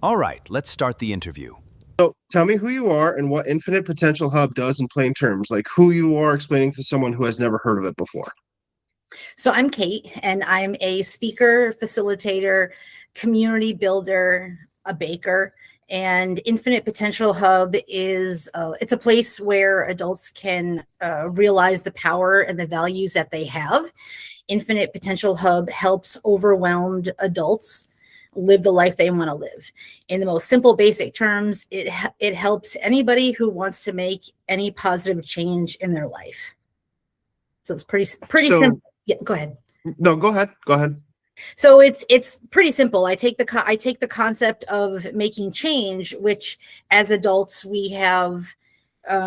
All right, let's start the interview. So tell me who you are and what Infinite Potential Hub does in plain terms, like who you are explaining to someone who has never heard of it before. So I'm Kate, and I'm a speaker, facilitator, community builder, a baker. And Infinite Potential Hub is it's a place where adults can realize the power and the values that they have. Infinite Potential Hub helps overwhelmed adults live the life they want to live. In the most simple, basic terms, it helps anybody who wants to make any positive change in their life. So it's pretty So simple. Yeah, go ahead. no, go ahead. Go ahead. So it's pretty simple. I take the concept of making change, which as adults we have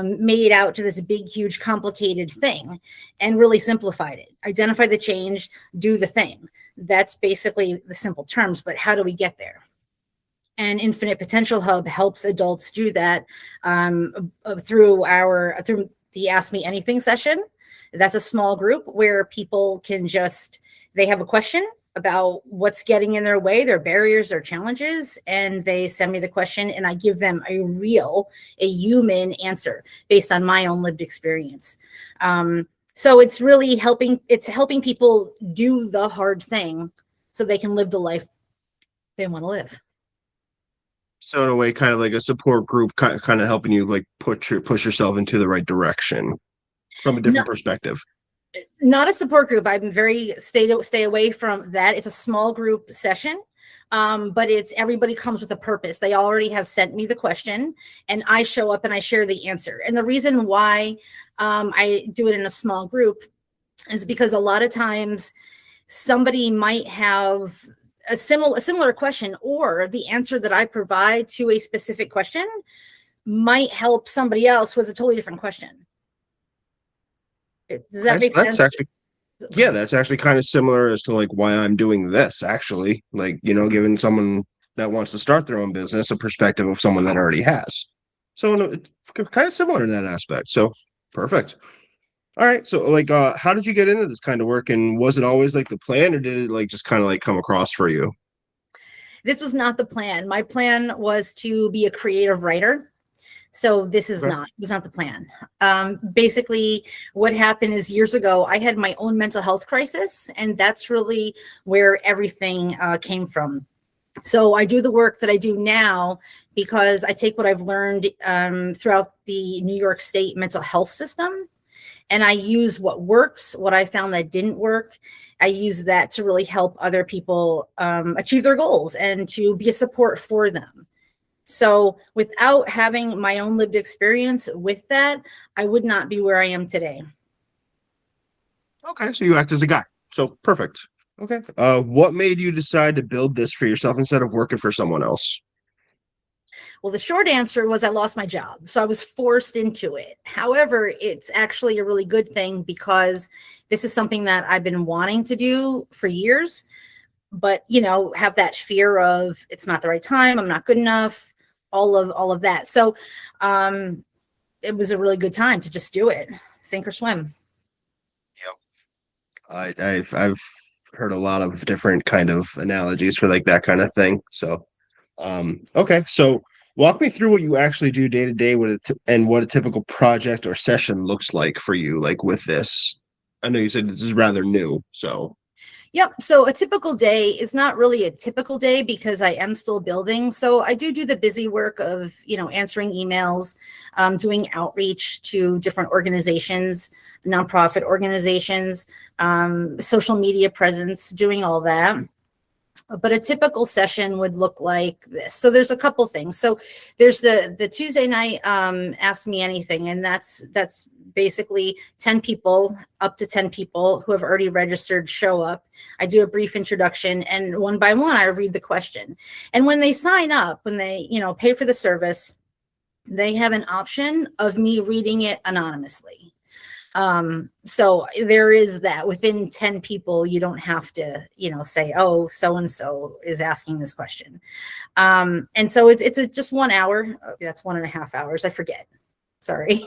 made out to this big, huge, complicated thing, and really simplified it. Identify the change, do the thing. That's basically the simple terms. But how do we get there? And Infinite Potential Hub helps adults do that through the Ask Me Anything session. That's a small group where people can they have a question about what's getting in their way, their barriers, their challenges, and they send me the question and I give them a human answer based on my own lived experience. So it's helping people do the hard thing so they can live the life they want to live. So in a way, kind of like a support group, kind of helping you like push yourself into the right direction from a No, different perspective. not a support group. I'm very stay away from that. It's a small group session, but it's everybody comes with a purpose. They already have sent me the question, and I show up and I share the answer. And the reason why I do it in a small group is because a lot of times somebody might have a similar question, or the answer that I provide to a specific question might help somebody else who has a totally different question. Does that Okay, so make that's sense? actually yeah, that's actually kind of similar as to like why I'm doing this. Actually, like giving someone that wants to start their own business a perspective of someone that already has. So no, it's kind of similar in that aspect. So perfect. All right. So like how did you get into this kind of work and was it always like the plan or did it like just kind of like come across for you? This was not the plan. My plan was to be a creative writer. So this is Okay. not was not the plan. Basically, what happened is years ago, I had my own mental health crisis, and that's really where everything came from. So I do the work that I do now because I take what I've learned throughout the New York State mental health system, and I use what works, what I found that didn't work. I use that to really help other people achieve their goals and to be a support for them. So without having my own lived experience with that, I would not be where I am today. Okay. So you act as a guy. So perfect. Okay. What made you decide to build this for yourself instead of working for someone else? Well, the short answer was I lost my job. So I was forced into it. However, it's actually a really good thing because this is something that I've been wanting to do for years, but have that fear of it's not the right time, I'm not good enough, all of that. So it was a really good time to just do it, sink or swim. I've heard a lot of different kind of analogies for like that kind of thing. So, okay, so walk me through what you actually do day to day, and what a typical project or session looks like for you, like with this. I know you said this is rather new, so Yep. So a typical day is not really a typical day because I am still building. So I do the busy work of, answering emails, doing outreach to different organizations, nonprofit organizations, social media presence, doing all that. But a typical session would look like this. So there's a couple things. So there's the Tuesday night Ask Me Anything, and that's basically 10 people, up to 10 people who have already registered show up. I do a brief introduction, and one by one I read the question. And when they sign up, when they pay for the service, they have an option of me reading it anonymously. So there is that within 10 people, you don't have to, say, oh, so and so is asking this question. And so it's just 1 hour. That's 1.5 hours. I forget. Sorry.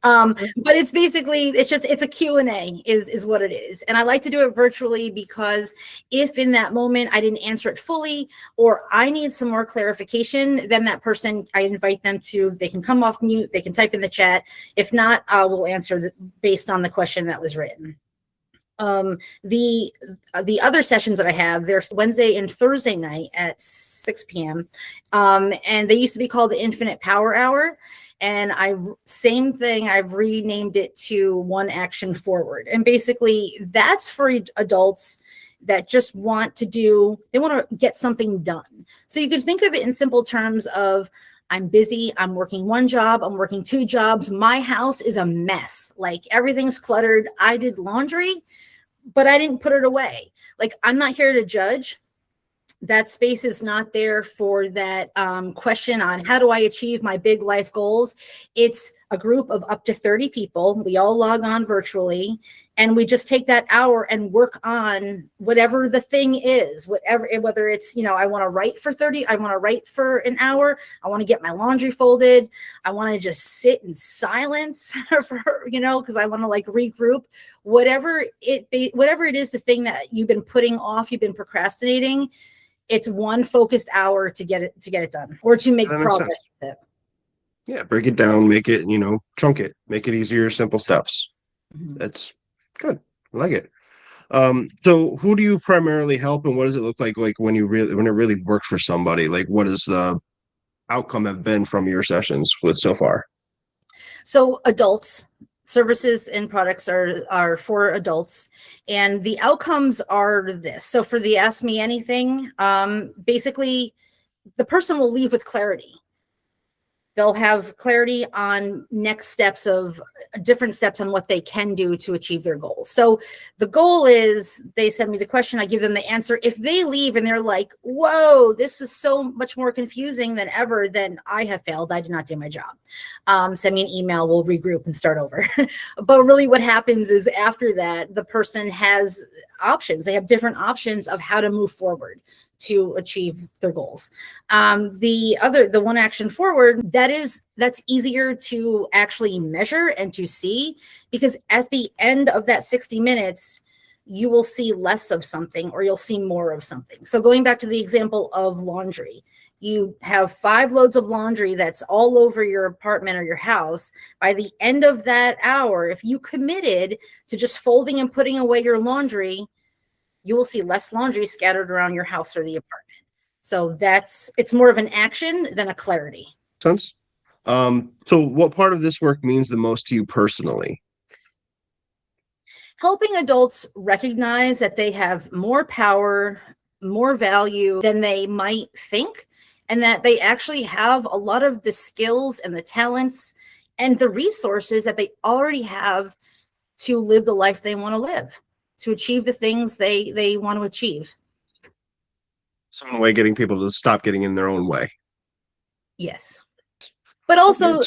But it's basically, it's a Q&A is what it is. And I like to do it virtually because if in that moment I didn't answer it fully, or I need some more clarification, then that person, I invite them to, they can come off mute, they can type in the chat. If not, we'll answer based on the question that was written. The other sessions that I have, they're Wednesday and Thursday night at 6 p.m. And they used to be called the Infinite Power Hour. And same thing, I've renamed it to One Action Forward. And basically that's for adults that just want to they want to get something done. So you could think of it in simple terms of, I'm busy, I'm working one job, I'm working two jobs. My house is a mess. Like everything's cluttered. I did laundry, but I didn't put it away. Like, I'm not here to judge. That space is not there for that question on how do I achieve my big life goals. It's a group of up to 30 people. We all log on virtually, and we just take that hour and work on whatever the thing is, whether it's, I want to write for an hour. I want to get my laundry folded. I want to just sit in silence because I want to like regroup. Whatever it is, the thing that you've been putting off, you've been procrastinating. It's one focused hour to get it done, or to make progress with it. Yeah, break it down, make it, chunk it, make it easier, simple steps. Mm-hmm. That's good. I like it. So who do you primarily help, and what does it look like when it really works for somebody? Like, what is the outcome have been from your sessions with so far? So adults. Services and products are for adults, and the outcomes are this. So for the Ask Me Anything, basically the person will leave with clarity. They'll have clarity on next steps of different steps on what they can do to achieve their goals. So the goal is, they send me the question, I give them the answer. If they leave and they're like, whoa, this is so much more confusing than ever, then I have failed. I did not do my job. Send me an email, we'll regroup and start over. But really what happens is after that, the person has options. They have different options of how to move forward to achieve their goals. The One Action Forward, that's easier to actually measure and to see, because at the end of that 60 minutes, you will see less of something or you'll see more of something. So going back to the example of laundry, you have 5 loads of laundry that's all over your apartment or your house. By the end of that hour, if you committed to just folding and putting away your laundry, you will see less laundry scattered around your house or the apartment. So it's more of an action than a clarity. Sense. So what part of this work means the most to you personally? Helping adults recognize that they have more power, more value than they might think, and that they actually have a lot of the skills and the talents and the resources that they already have to live the life they want to live, to achieve the things they want to achieve. So in a way, getting people to stop getting in their own way. Yes. But also,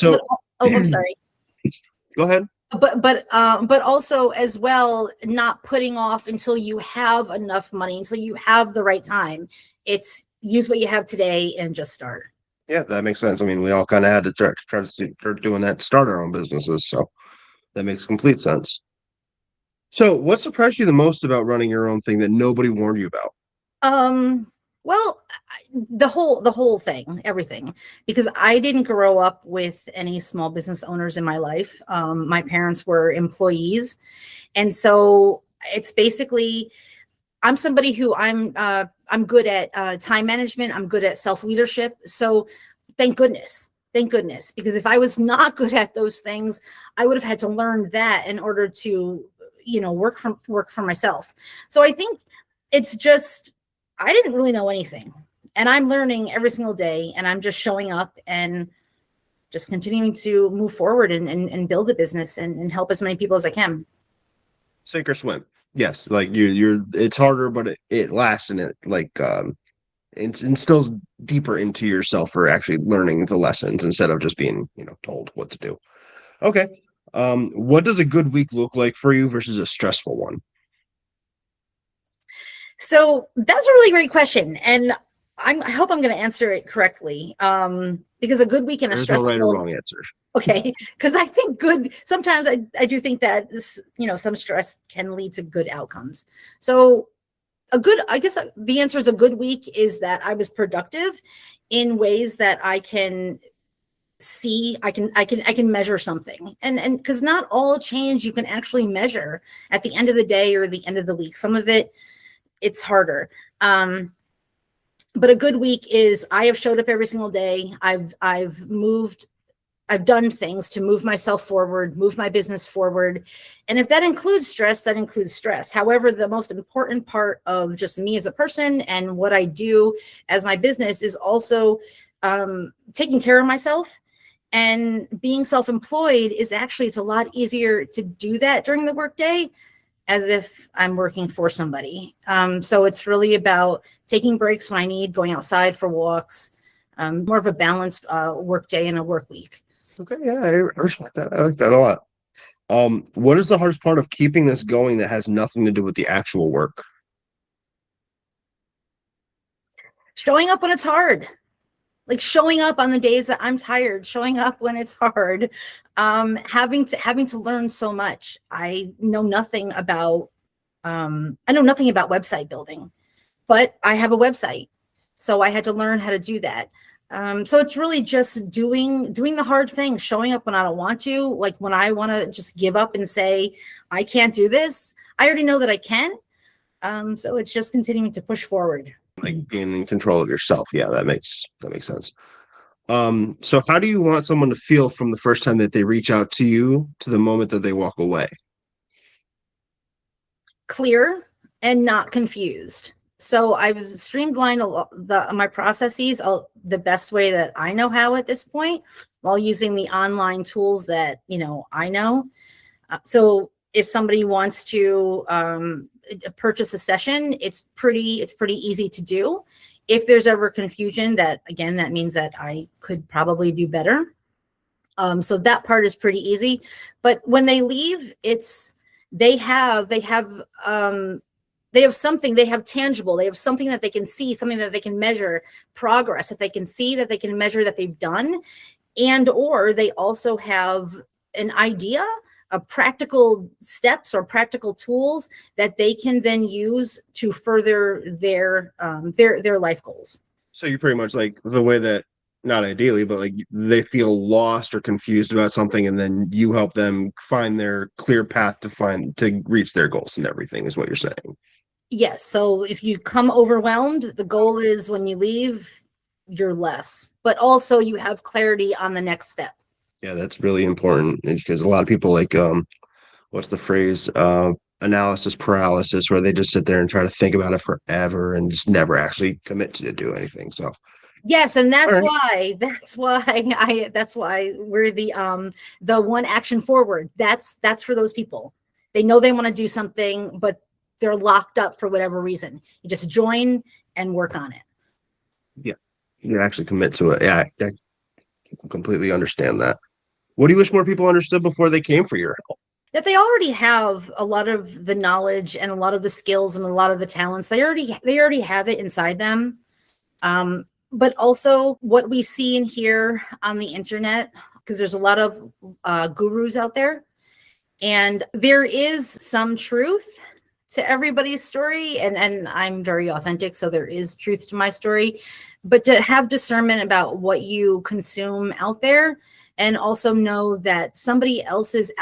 I'm sorry. Go ahead. But also as well, not putting off until you have enough money, until you have the right time. It's use what you have today and just start. Yeah, that makes sense. I mean, we all kind of had to try to start doing that to start our own businesses. So that makes complete sense. So what surprised you the most about running your own thing that nobody warned you about? Well, the whole thing, everything, because I didn't grow up with any small business owners in my life. My parents were employees. And so it's basically, I'm somebody who I'm good at time management. I'm good at self-leadership. So thank goodness, because if I was not good at those things, I would have had to learn that in order to, work for myself. So I think it's just, I didn't really know anything, and I'm learning every single day, and I'm just showing up and just continuing to move forward and build a business and help as many people as I can. Sink or swim. Yes. Like you're it's harder, but it lasts, and it it instills deeper into yourself for actually learning the lessons instead of just being, told what to do. Okay. What does a good week look like for you versus a stressful one? So that's a really great question. And I hope I'm going to answer it correctly. Because a good week and a stressful, no right or wrong answer. Okay. Because I think sometimes I do think that this, some stress can lead to good outcomes. So I guess the answer is a good week is that I was productive in ways that I can see, I can measure something. And because not all change you can actually measure at the end of the day or the end of the week. Some of it's harder. But a good week is I have showed up every single day. I've done things to move myself forward, move my business forward. And if that includes stress, that includes stress. However, the most important part of just me as a person and what I do as my business is also taking care of myself. And being self-employed it's a lot easier to do that during the workday as if I'm working for somebody. So it's really about taking breaks when I need, going outside for walks, more of a balanced work day and a work week. Okay, yeah, I respect that. I like that a lot. What is the hardest part of keeping this going that has nothing to do with the actual work? Showing up when it's hard. Like showing up on the days that I'm tired, showing up when it's hard, having to learn so much. I know nothing about website building, but I have a website, so I had to learn how to do that. So it's really just doing the hard thing, showing up when I don't want to, like when I want to just give up and say I can't do this. I already know that I can. So it's just continuing to push forward. Like being in control of yourself. Yeah, that makes sense. So how do you want someone to feel from the first time that they reach out to you to the moment that they walk away? Clear and not confused. So I've streamlined my processes the best way that I know how at this point, while using the online tools that I know. So if somebody wants to purchase a session, it's pretty easy to do. If there's ever confusion, that means that I could probably do better. So that part is pretty easy. But when they leave, they have something, they have tangible, they have something that they can see, something that they can measure, progress that they can see, that they can measure, that they've done. And or they also have an idea of practical steps or practical tools that they can then use to further their life goals. So you're pretty much like the way that, not ideally, but like they feel lost or confused about something, and then you help them find their clear path to reach their goals and everything, is what you're saying. Yes. So if you come overwhelmed, the goal is when you leave, you're less, but also you have clarity on the next step. Yeah, that's really important because a lot of people like what's the phrase? Analysis paralysis, where they just sit there and try to think about it forever and just never actually commit to do anything. So yes, and that's right. that's why we're the one action forward. That's for those people. They know they want to do something, but they're locked up for whatever reason. You just join and work on it. Yeah, you actually commit to it. Yeah, I completely understand that. What do you wish more people understood before they came for your help? That they already have a lot of the knowledge and a lot of the skills and a lot of the talents. They already have it inside them. But also what we see and hear on the internet, because there's a lot of gurus out there, and there is some truth to everybody's story, and I'm very authentic, so there is truth to my story. But to have discernment about what you consume out there, and also know that somebody else's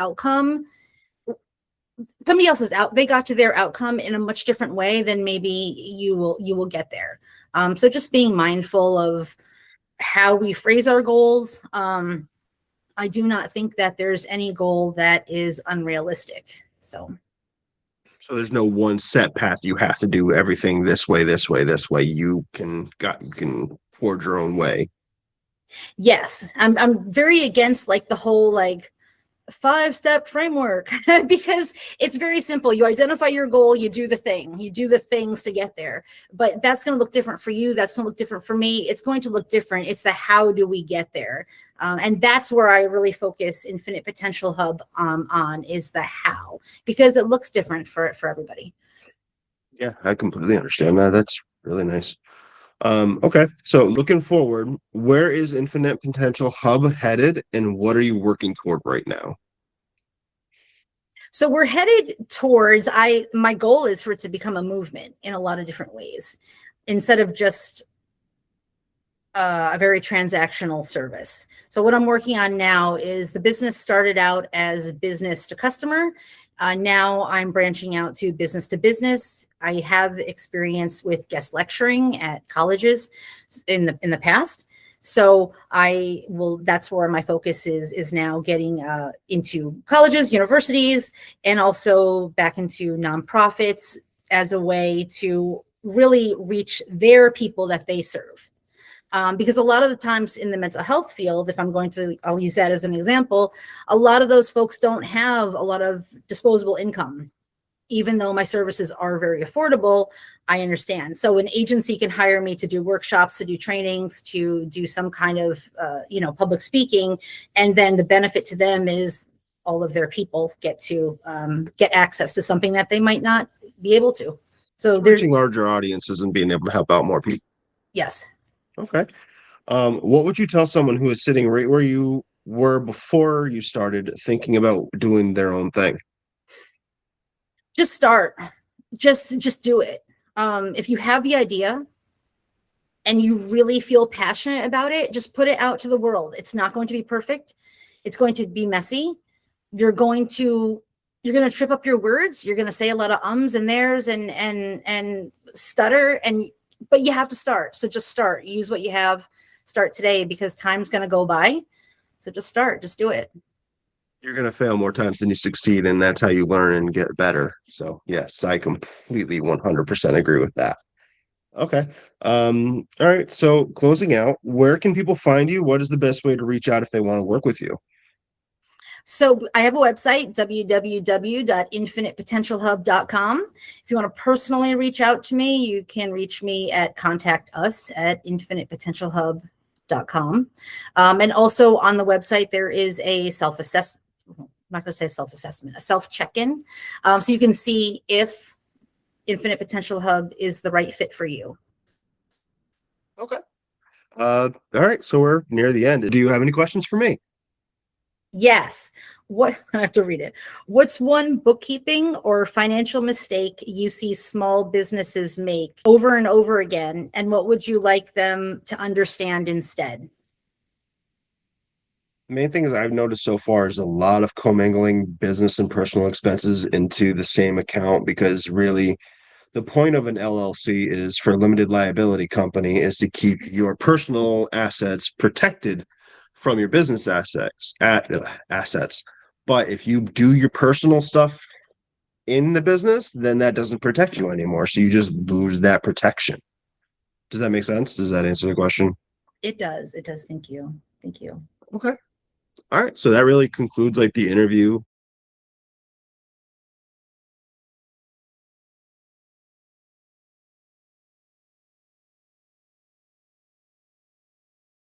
they got to their outcome in a much different way than maybe you will get there. So just being mindful of how we phrase our goals. I do not think that there's any goal that is unrealistic. So there's no one set path. You have to do everything this way, this way, this way. You can forge your own way. Yes, I'm very against like the whole like 5-step framework because it's very simple. You identify your goal, you do the things to get there, but that's going to look different for you. That's going to look different for me. It's going to look different. It's the how do we get there? And that's where I really focus Infinite Potential Hub on is the how, because it looks different for everybody. Yeah, I completely understand that. That's really nice. Okay. So looking forward, where is Infinite Potential Hub headed and what are you working toward right now? So we're headed towards my goal is for it to become a movement in a lot of different ways instead of just a very transactional service. So what I'm working on now is the business started out as business to customer. Now I'm branching out to business. I have experience with guest lecturing at colleges in the past. So that's where my focus is now getting into colleges, universities, and also back into nonprofits as a way to really reach their people that they serve. Because a lot of the times in the mental health field, I'll use that as an example, a lot of those folks don't have a lot of disposable income. Even though my services are very affordable, I understand. So an agency can hire me to do workshops, to do trainings, to do some kind of, public speaking. And then the benefit to them is all of their people get to get access to something that they might not be able to. So there's, Reaching larger audiences and being able to help out more people. yes. Okay. What would you tell someone who is sitting right where you were before you started thinking about doing their own thing? Just start. Just do it. If you have the idea and you really feel passionate about it, just put it out to the world. It's not going to be perfect. It's going to be messy. You're going to trip up your words. You're going to say a lot of ums and theirs and stutter, but you have to start. So just start. Use what you have. Start today because time's going to go by. So just start. Just do it. You're going to fail more times than you succeed, and that's how you learn and get better. So, yes, I completely 100% agree with that. Okay. All right. So, closing out, where can people find you? What is the best way to reach out if they want to work with you? So I have a website, www.infinitepotentialhub.com. If you want to personally reach out to me, you can reach me at contact us at infinitepotentialhub.com. And also on the website, there is a self-assessment. I'm not going to say self-assessment, a self-check-in. So you can see if Infinite Potential Hub is the right fit for you. Okay. All right. So we're near the end. Do you have any questions for me? Yes. I have to read it. What's one bookkeeping or financial mistake you see small businesses make over and over again? And what would you like them to understand instead? The main thing is I've noticed so far is a lot of commingling business and personal expenses into the same account because really the point of an LLC is for a limited liability company is to keep your personal assets protected from your business assets. But if you do your personal stuff in the business, then that doesn't protect you anymore. So you just lose that protection. Does that make sense? Does that answer the question? It does. It does. Thank you. Thank you. Okay. All right. So that really concludes like the interview